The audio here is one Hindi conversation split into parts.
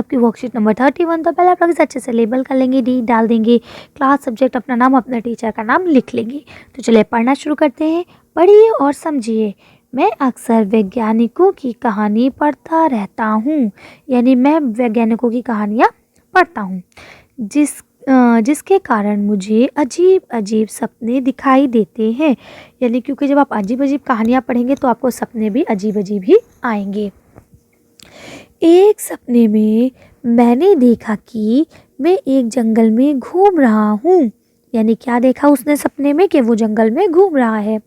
आपकी वर्कशीट नंबर 31। तो पहले आप लोग इसे अच्छे से लेबल कर लेंगे, डी डाल देंगे, क्लास, सब्जेक्ट, अपना नाम, अपने टीचर का नाम लिख लेंगे। तो चलिए पढ़ना शुरू करते हैं। पढ़िए और समझिए। मैं अक्सर वैज्ञानिकों की कहानी पढ़ता रहता हूँ, यानी मैं वैज्ञानिकों की कहानियाँ पढ़ता हूँ, जिसके कारण मुझे अजीब अजीब सपने दिखाई देते हैं। यानी क्योंकि जब आप अजीब अजीब कहानियाँ पढ़ेंगे तो आपको सपने भी अजीब अजीब ही आएंगे। एक सपने में मैंने देखा कि मैं एक जंगल में घूम रहा हूँ। यानी क्या देखा उसने सपने में? कि वो जंगल में घूम रहा है।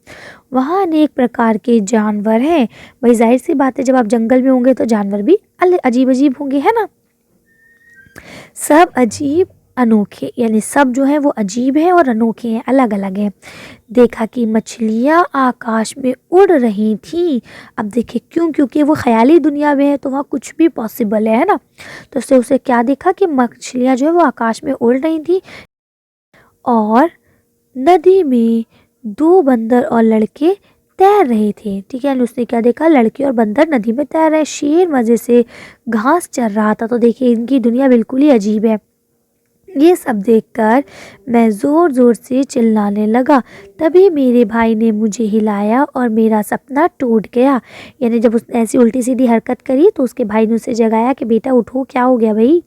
वहाँ अनेक प्रकार के जानवर हैं। भाई जाहिर सी बात है, जब आप जंगल में होंगे तो जानवर भी अजीब अजीब होंगे, है ना। सब अजीब अनोखे, यानी सब जो है वो अजीब है और अनोखे हैं, अलग अलग हैं। देखा कि मछलियाँ आकाश में उड़ रही थी। अब देखिए क्यों? क्योंकि वो ख्याली दुनिया में है तो वहाँ कुछ भी पॉसिबल है ना। तो उससे उसे क्या देखा कि मछलियाँ जो है वो आकाश में उड़ रही थी। और नदी में दो बंदर और लड़के तैर रहे थे। ठीक है, उसने क्या देखा? लड़के और बंदर नदी में तैर रहे। शेर मजे से घास चर रहा था। तो देखिए इनकी दुनिया बिल्कुल ही अजीब है। ये सब देखकर मैं ज़ोर ज़ोर से चिल्लाने लगा। तभी मेरे भाई ने मुझे हिलाया और मेरा सपना टूट गया। यानी जब उसने ऐसी उल्टी सीधी हरकत करी तो उसके भाई ने उसे जगाया कि बेटा उठो, क्या हो गया भाई?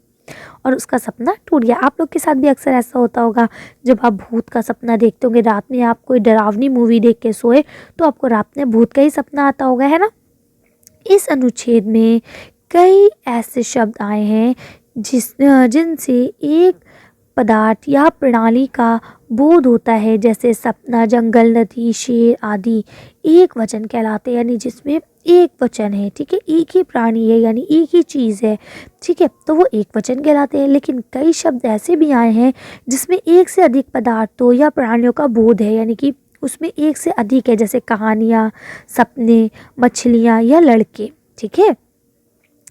और उसका सपना टूट गया। आप लोग के साथ भी अक्सर ऐसा होता होगा, जब आप भूत का सपना देखते होंगे, रात में आप कोई डरावनी मूवी देख के सोए तो आपको रात में भूत का ही सपना आता होगा, है ना। इस अनुच्छेद में कई ऐसे शब्द आए हैं जिनसे एक पदार्थ या प्रणाली का बोध होता है, जैसे सपना, जंगल, नदी, शेर आदि एक वचन कहलाते हैं। यानी जिसमें एक वचन है, ठीक है, एक ही प्राणी है, यानी एक ही चीज़ है, ठीक है, तो वो एक वचन कहलाते हैं। लेकिन कई शब्द ऐसे भी आए हैं जिसमें एक से अधिक पदार्थों या प्राणियों का बोध है, यानी कि उसमें एक से अधिक है, जैसे कहानियाँ, सपने, मछलियाँ या लड़के। ठीक है,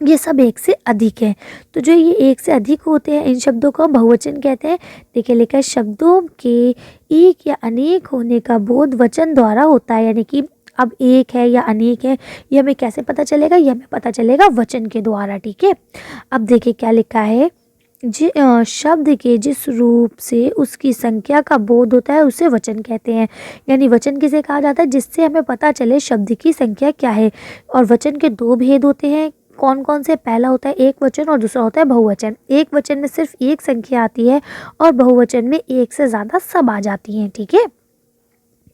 ये सब एक से अधिक है। तो जो ये एक से अधिक होते हैं इन शब्दों को बहुवचन कहते हैं। देखिए लिखा है, शब्दों के एक या अनेक होने का बोध वचन द्वारा होता है। यानी कि अब एक है या अनेक है, ये हमें कैसे पता चलेगा? ये हमें पता चलेगा वचन के द्वारा। ठीक है, अब देखिए क्या लिखा है। शब्द के जिस रूप से उसकी संख्या का बोध होता है उसे वचन कहते हैं। यानी वचन किसे कहा जाता है? जिससे हमें पता चले शब्द की संख्या क्या है। और वचन के दो भेद होते हैं। कौन कौन से? पहला होता है एक वचन और दूसरा होता है बहुवचन। एक वचन में सिर्फ एक संख्या आती है और बहुवचन में एक से ज़्यादा सब आ जाती हैं। ठीक है,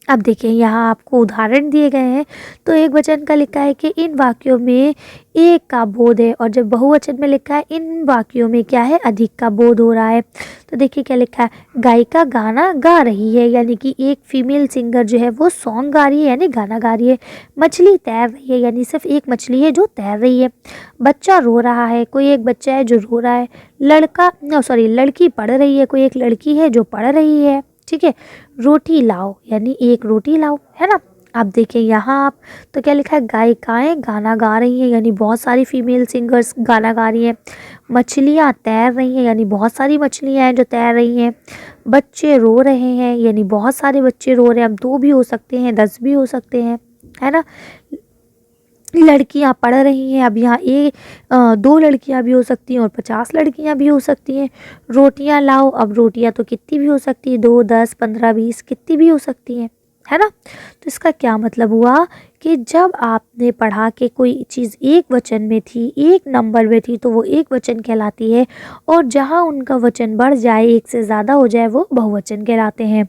अब देखिए यहाँ आपको उदाहरण दिए गए हैं। तो एक वचन का लिखा है कि इन वाक्यों में एक का बोध है, और जब बहुवचन में लिखा है इन वाक्यों में क्या है? अधिक का बोध हो रहा है। तो देखिए क्या लिखा है, गायिका गाना गा रही है, यानी कि एक फीमेल सिंगर जो है वो सॉन्ग गा रही है, यानी गाना गा रही है। मछली तैर रही है, यानी सिर्फ एक मछली है जो तैर रही है। बच्चा रो रहा है, कोई एक बच्चा है जो रो रहा है। लड़की पढ़ रही है, कोई एक लड़की है जो पढ़ रही है। ठीक है, रोटी लाओ, यानी एक रोटी लाओ, है ना। आप देखिए यहाँ आप तो क्या लिखा है, गायिकाएं गाना गा रही हैं, यानी बहुत सारी फीमेल सिंगर्स गाना गा रही हैं। मछलियाँ तैर रही हैं, यानी बहुत सारी मछलियाँ हैं जो तैर रही हैं। बच्चे रो रहे हैं, यानी बहुत सारे बच्चे रो रहे हैं। अब 2 भी हो सकते हैं, 10 भी हो सकते हैं, है ना। लड़कियां पढ़ रही हैं, अब यहाँ 2 लड़कियां भी हो सकती हैं और 50 लड़कियां भी हो सकती हैं। रोटियां लाओ, अब रोटियां तो कितनी भी हो सकती है, 2, 10, 15, 20 कितनी भी हो सकती हैं, है ना। तो इसका क्या मतलब हुआ कि जब आपने पढ़ा कि कोई चीज़ एक वचन में थी, एक नंबर में थी, तो वो एक वचन कहलाती है। और जहाँ उनका वचन बढ़ जाए, एक से ज़्यादा हो जाए, वो बहुवचन कहलाते हैं।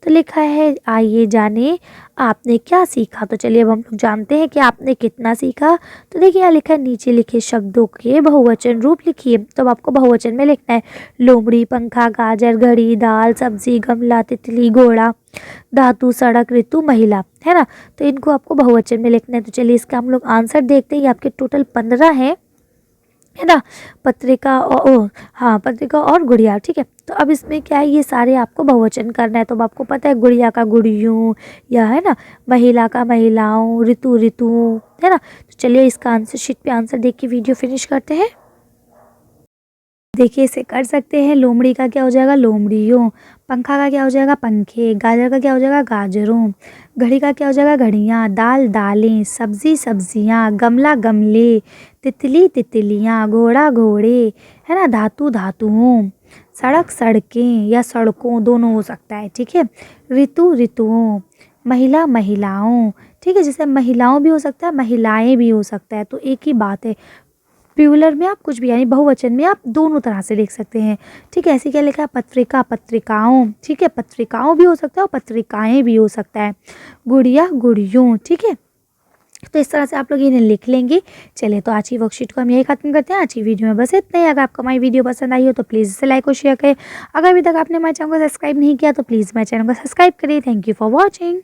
तो लिखा है, आइए जाने आपने क्या सीखा। तो चलिए अब हम लोग जानते हैं कि आपने कितना सीखा। तो देखिए यहाँ लिखा है, नीचे लिखे शब्दों के बहुवचन रूप लिखिए। तो अब आपको बहुवचन में लिखना है, लोमड़ी, पंखा, गाजर, घड़ी, दाल, सब्जी, गमला, तितली, घोड़ा, धातु, सड़क, ऋतु, महिला, है ना। तो इनको आपको बहुवचन में लिखना है। तो चलिए इसका हम लोग आंसर देखते हैं। ये आपके टोटल 15 हैं, है ना। पत्रिका और हाँ, पत्रिका और गुड़िया। ठीक है, तो अब इसमें क्या है, ये सारे आपको बहुवचन करना है। तो अब आपको पता है, गुड़िया का गुड़ियों, या है ना, महिला का महिलाओं, ऋतु ऋतु, है ना। तो चलिए इसका आंसर शीट पे आंसर देख के वीडियो फिनिश करते हैं। देखिए इसे कर सकते हैं। लोमड़ी का क्या हो जाएगा, लोमड़ियों। पंखा का क्या हो जाएगा, पंखे। गाजर का क्या हो जाएगा, गाजरों। घड़ी का क्या हो जाएगा, घड़ियाँ। दाल, दालें। सब्जी, सब्जियाँ। गमला, गमले। तितली, तितलियाँ। घोड़ा, घोड़े, है ना। धातु, धातुओं। सड़क, सड़कें या सड़कों, दोनों हो सकता है, ठीक है। ऋतु, ऋतुओं। महिला, महिलाओं, ठीक है। जैसे महिलाओं भी हो सकता है, महिलाएं भी हो सकता है, तो एक ही बात है। प्लूरल में आप कुछ भी, यानी बहुवचन में आप दोनों तरह से लिख सकते हैं, ठीक है। ऐसे क्या लिखा है, पत्रिका, पत्रिकाओं, ठीक है। पत्रिकाओं भी हो सकता है और पत्रिकाएं भी हो सकता है। गुड़िया, गुड़ियों, ठीक है। तो इस तरह से आप लोग इन्हें लिख लेंगे। चलिए, तो आज की वर्कशीट को हम यही खत्म करते हैं। आज की वीडियो में बस इतना ही। अगर आपको हमारी वीडियो पसंद आई हो तो प्लीज़ इसे लाइक और शेयर करें। अगर अभी तक आपने हमारे चैनल को सब्सक्राइब नहीं किया तो प्लीज़ हमारे चैनल को सब्सक्राइब करिए। Thank you for watching.